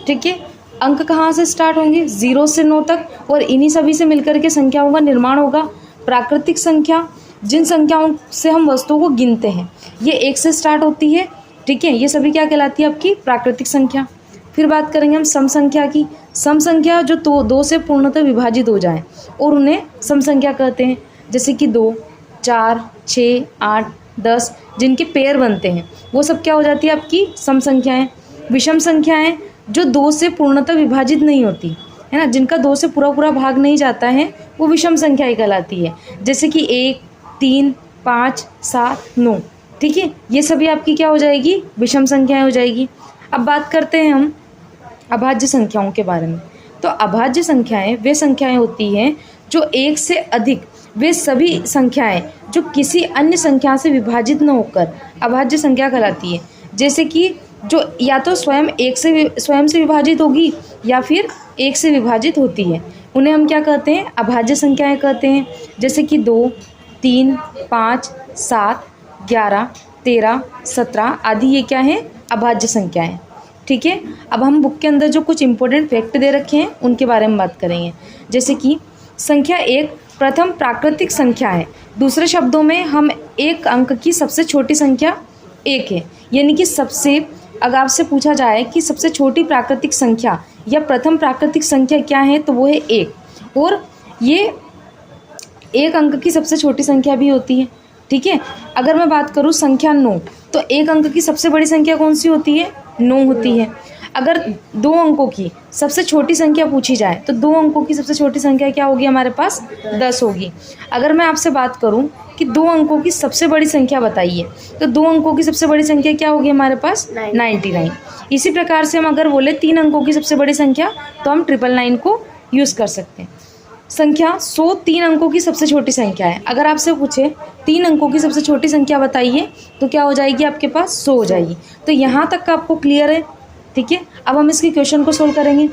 ठीक है। अंक कहाँ से स्टार्ट होंगे? 0 से 9 तक, और इन्हीं सभी से मिलकर के संख्याओं का निर्माण होगा। प्राकृतिक संख्या, जिन संख्याओं से हम वस्तुओं को गिनते हैं, ये 1 से स्टार्ट होती है। ठीक है, ये सभी क्या कहलाती है? आपकी प्राकृतिक संख्या। फिर बात करेंगे हम सम संख्या की। सम संख्या जो 2 से पूर्णतः विभाजित हो जाए और उन्हें सम संख्या कहते हैं। जैसे कि 2, 4, 6, 8, 10 जिनके पेयर बनते हैं, वो सब क्या हो जाती है? आपकी सम संख्याएं। विषम संख्याएं जो 2 से पूर्णतः विभाजित नहीं होती है ना, जिनका 2 से पूरा भाग नहीं जाता है, वो विषम संख्याएं कहलाती है। जैसे कि 1, 3, 5, 7, 9। ठीक है, ये सभी आपकी क्या हो जाएगी? विषम संख्याएं हो जाएगी। अब बात करते हैं हम अभाज्य संख्याओं के बारे में। तो अभाज्य संख्याएं वे संख्याएं होती हैं जो 1 से अधिक, वे सभी संख्याएं जो किसी अन्य संख्या से विभाजित न होकर अभाज्य संख्या कहलाती है। जैसे कि जो या तो स्वयं से विभाजित होगी या फिर 1 से विभाजित होती है, उन्हें हम क्या कहते हैं? अभाज्य संख्याएं कहते हैं। जैसे कि 2, 3, 5, 7, 11, 13, 17 आदि, ये क्या है? अभाज्य संख्याएं। ठीक है, अब हम बुक के अंदर जो कुछ इंपॉर्टेंट फैक्ट दे रखे हैं उनके बारे में बात करेंगे। जैसे कि संख्या 1 प्रथम प्राकृतिक संख्या है। दूसरे शब्दों में हम एक अंक की सबसे छोटी संख्या 1 है। यानी कि अगर आपसे पूछा जाए कि सबसे छोटी प्राकृतिक संख्या या प्रथम प्राकृतिक संख्या क्या है, तो वो है 1। और ये एक अंक की सबसे छोटी संख्या भी होती है। ठीक है, अगर मैं बात करूँ संख्या 9, तो एक अंक की सबसे बड़ी संख्या कौन सी होती है? 9 होती है। अगर 2 अंकों की सबसे छोटी संख्या पूछी जाए तो 2 अंकों की सबसे छोटी संख्या क्या होगी हमारे पास? 10 होगी। अगर मैं आपसे बात करूं कि 2 अंकों की सबसे बड़ी संख्या बताइए, तो 2 अंकों की सबसे बड़ी संख्या क्या होगी हमारे पास? 99। इसी प्रकार से हम अगर बोले 3 अंकों की सबसे बड़ी संख्या, तो हम 999 को यूज़ कर सकते हैं। संख्या 100 3 अंकों की सबसे छोटी संख्या है। अगर आपसे पूछे 3 अंकों की सबसे छोटी संख्या बताइए, तो क्या हो जाएगी आपके पास? 100 हो जाएगी। तो यहाँ तक का आपको क्लियर है? ठीक है, अब हम इसके क्वेश्चन को सोल्व करेंगे।